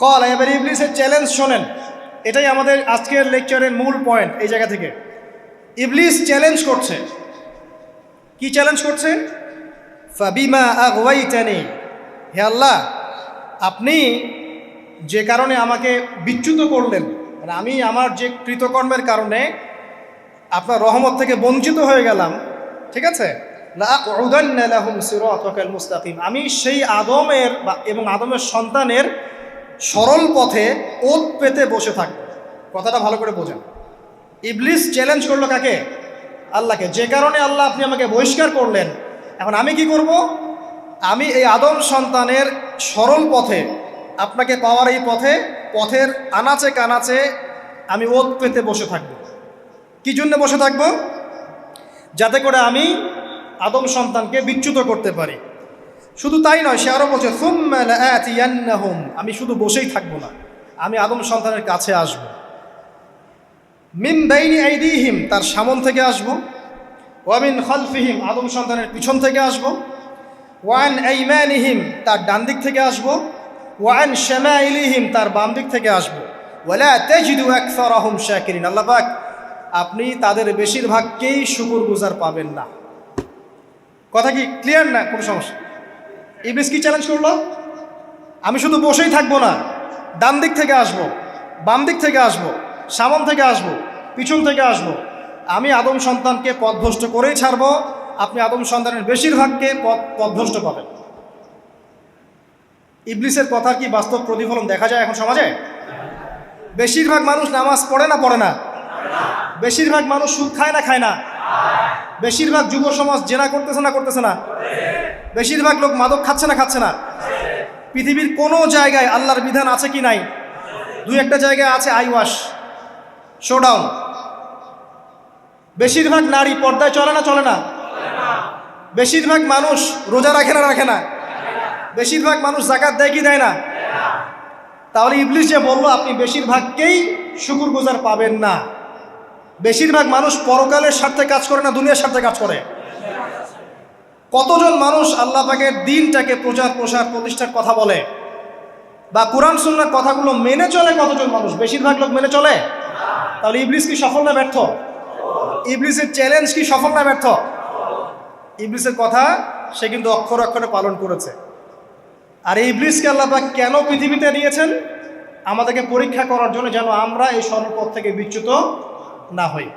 Call, এবার ইবলিসের challenge শোনেন, এটাই আমাদের আজকের লেকচারের মূল পয়েন্ট। এই জায়গা থেকে ইবলিস চ্যালেঞ্জ করছে। কি চ্যালেঞ্জ করছে? ফাবিমা আগওয়াইতানি, হে আল্লাহ, আপনি যে কারণে আমাকে বিচ্যুত করলেন, মানে আমি আমার যে কৃতকর্মের কারণে আপনার রহমত থেকে বঞ্চিত হয়ে গেলাম, ঠিক আছে, লাআকুদান্না লাহুম সিরাতাকাল মুস্তাকিম, আমি সেই আদমের এবং আদমের সন্তানের সরল পথে ওত পেতে বসে থাকবো। কথাটা ভালো করে বোঝেন। ইবলিস চ্যালেঞ্জ করলো কাকে? আল্লাহকে। যে কারণে আল্লাহ আপনি আমাকে বহিষ্কার করলেন, এখন আমি কি করব? আমি এই আদম সন্তানের সরল পথে, আপনাকে পাওয়ার এই পথের আনাচে কানাচে আমি ওত পেতে বসে থাকব। কি জন্য বসে থাকব? যাতে করে আমি আদম সন্তানকে বিচ্যুত করতে পারি। শুধু তাই নয়, সে আরও বলছে সুম্মা লাআতিয়ান্নাহুম, আমি শুধু বসেই থাকবো না, আমি আদম সন্তানের কাছে আসব। মিন বাইনি আইদিহিম, তার সামন থেকে আসব। ওয়া মিন খালফিহিম, আদম সন্তানের পিছন থেকে আসব। ওয়া আন আইমানিহিম, তার ডান দিক থেকে আসব। ওয়া আন শামাইলিহিম, তার বাম দিক থেকে আসব। ওয়ালা তাজিদু আকসারাহুম শাকিরিন, আল্লাহ পাক আপনি তাদের বেশিরভাগকেই শুকরগুজার পাবেন না। কথা কি ক্লিয়ার না? কোনো সমস্যা? ইবলিস কি চ্যালেঞ্জ করলো? আমি শুধু বসেই থাকবো না, ডান দিক থেকে আসব, বাম দিক থেকে আসব, সামন থেকে আসব, পিছন থেকে আসব। আমি আদম সন্তানকে পথভ্রষ্ট করেই ছাড়ব, আপনি আদম সন্তানের বেশিরভাগকে পথভ্রষ্ট পাবেন। ইবলিসের কথার কি বাস্তব প্রতিফলন দেখা যায় এখন সমাজে? বেশিরভাগ মানুষ নামাজ পড়ে না পড়ে না? বেশিরভাগ মানুষ সুদ খায় না খায় না? বেশিরভাগ যুব সমাজ জেনা করতেছে না করতেছে না? বেশিরভাগ লোক মাদক খাচ্ছে না খাচ্ছে না? পৃথিবীর কোনো জায়গায় আল্লাহর বিধান আছে কি নাই? দুই একটা জায়গায় আছে আইওয়াশ, শোডাউন। বেশিরভাগ নারী পর্দায় চলে না চলে না? বেশিরভাগ মানুষ রোজা রাখে না রাখে না? বেশিরভাগ মানুষ যাকাত দেয় কি দেয় না? তাহলে ইবলিস যে বলল আপনি বেশিরভাগকেই শুকরগুজার পাবেন না, বেশিরভাগ মানুষ পরকালের স্বার্থে কাজ করে না দুনিয়ার স্বার্থে কাজ করে? কতজন মানুষ আল্লাহ পাকের দ্বীনটাকে প্রচার প্রসার প্রতিষ্ঠার কথা বলে বা কোরআন সুন্নাহর কথাগুলো মেনে চলে? কতজন মানুষ? বেশিরভাগ লোক মেনে চলে। তাহলে ইবলিস কি সফল না ব্যর্থ? ইবলিসের চ্যালেঞ্জ কি সফল না ব্যর্থ? ইবলিসের কথা সে কিন্তু অক্ষরে অক্ষরে পালন করেছে। আর এই ইবলিসকে আল্লাহ পাক কেন পৃথিবীতে নিয়েছেন? আমাদেরকে পরীক্ষা করার জন্য, যেন আমরা এই সরল পথ থেকে বিচ্যুত না হই।